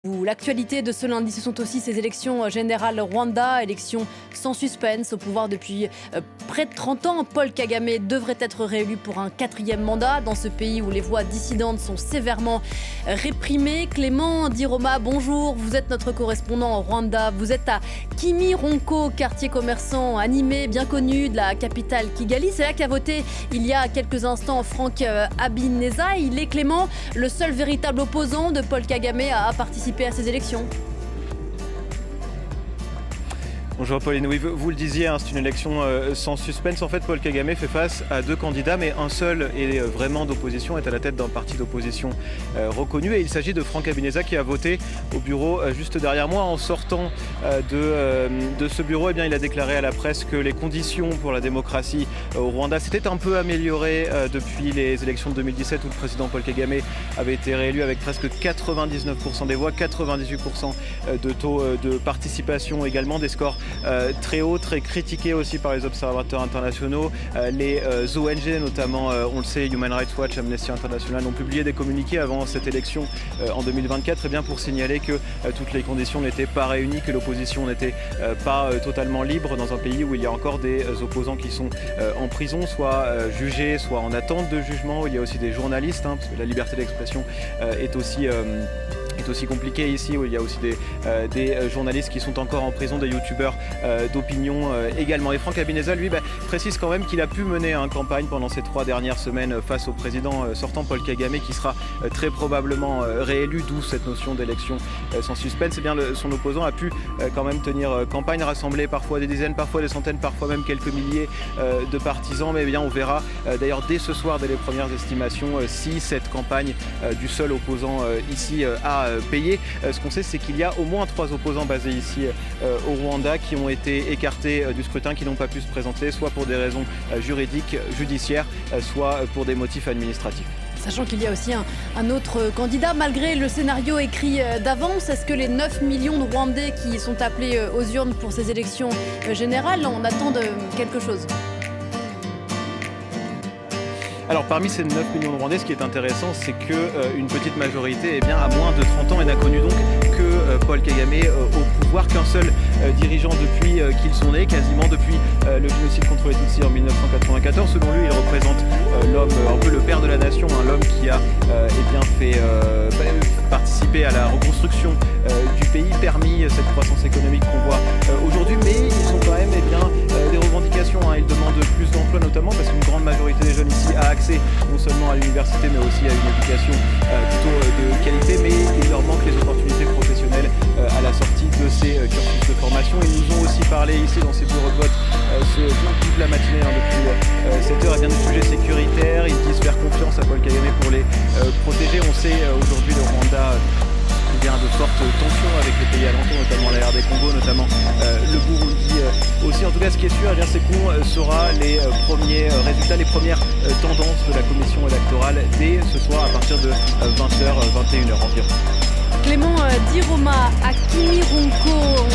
L'actualité de ce lundi, ce sont aussi ces élections générales Rwanda, élections sans suspense, au pouvoir depuis près de 30 ans. Paul Kagame devrait être réélu pour un 4e mandat dans ce pays où les voix dissidentes sont sévèrement réprimées. Clément Diroma, bonjour, vous êtes notre correspondant en Rwanda. Vous êtes à Kimironko, quartier commerçant animé, bien connu de la capitale Kigali. C'est là qu'a voté il y a quelques instants Frank Habineza. Il est, Clément, le seul véritable opposant de Paul Kagame à participer à ces élections. Bonjour Pauline, oui, vous le disiez, c'est une élection sans suspense. En fait, Paul Kagame fait face à 2 candidats, mais un seul est vraiment d'opposition, est à la tête d'un parti d'opposition reconnu. Et il s'agit de Frank Habineza qui a voté au bureau juste derrière moi. En sortant de ce bureau, eh bien, il a déclaré à la presse que les conditions pour la démocratie au Rwanda s'étaient un peu améliorées depuis les élections de 2017 où le président Paul Kagame avait été réélu avec presque 99% des voix, 98% de taux de participation également, des scores très haut, très critiqué aussi par les observateurs internationaux. Les ONG, notamment, on le sait, Human Rights Watch, Amnesty International, ont publié des communiqués avant cette élection en 2024, eh bien pour signaler que toutes les conditions n'étaient pas réunies, que l'opposition n'était pas totalement libre dans un pays où il y a encore des opposants qui sont en prison, soit jugés, soit en attente de jugement. Il y a aussi des journalistes, parce que la liberté d'expression est aussi compliqué ici, où il y a aussi des journalistes qui sont encore en prison, des youtubeurs d'opinion également. Et Frank Habineza, lui, précise quand même qu'il a pu mener une campagne pendant ces 3 dernières semaines face au président sortant Paul Kagame, qui sera très probablement réélu, d'où cette notion d'élection sans suspense. Eh bien, son opposant a pu quand même tenir campagne, rassembler parfois des dizaines, parfois des centaines, parfois même quelques milliers de partisans. Mais eh bien, on verra d'ailleurs dès ce soir, dès les premières estimations, si cette campagne du seul opposant ici a payé. Ce qu'on sait, c'est qu'il y a au moins 3 opposants basés ici au Rwanda qui ont été écartés du scrutin, qui n'ont pas pu se présenter, soit pour des raisons juridiques, judiciaires, soit pour des motifs administratifs. Sachant qu'il y a aussi un autre candidat, malgré le scénario écrit d'avance, est-ce que les 9 millions de Rwandais qui sont appelés aux urnes pour ces élections générales en attendent quelque chose ? Alors parmi ces 9 millions de Rwandais, ce qui est intéressant, c'est qu'une petite majorité a moins de 30 ans et n'a connu donc que Paul Kagame au pouvoir, qu'un seul dirigeant depuis qu'ils sont nés, quasiment depuis le génocide contre les Tutsis en 1994. Selon lui, il représente l'homme, un peu le père de la nation, l'homme qui a fait participer à la reconstruction du pays, permis cette croissance économique qu'on voit aujourd'hui. Mais ils ont quand même des revendications. Ils demandent plus d'emplois, notamment parce qu'une grande majorité des jeunes ici a accès non seulement à l'université mais aussi à une éducation plutôt de qualité, mais il leur manque les opportunités professionnelles à la sortie de ces cursus de formation. Ils nous ont aussi parlé ici dans ces bureaux de vote toute la matinée depuis 7 heures, des sujets sécuritaires. Ils disent faire confiance à Paul Kagame pour les protéger. On sait aujourd'hui le Rwanda de fortes tensions avec les pays alentours, notamment la RD Congo, notamment le Burundi aussi. En tout cas, ce qui est sûr, c'est qu'on saura les premiers résultats, les premières tendances de la commission électorale dès ce soir à partir de 20h, 21h environ. Clément Diroma à Kimironko.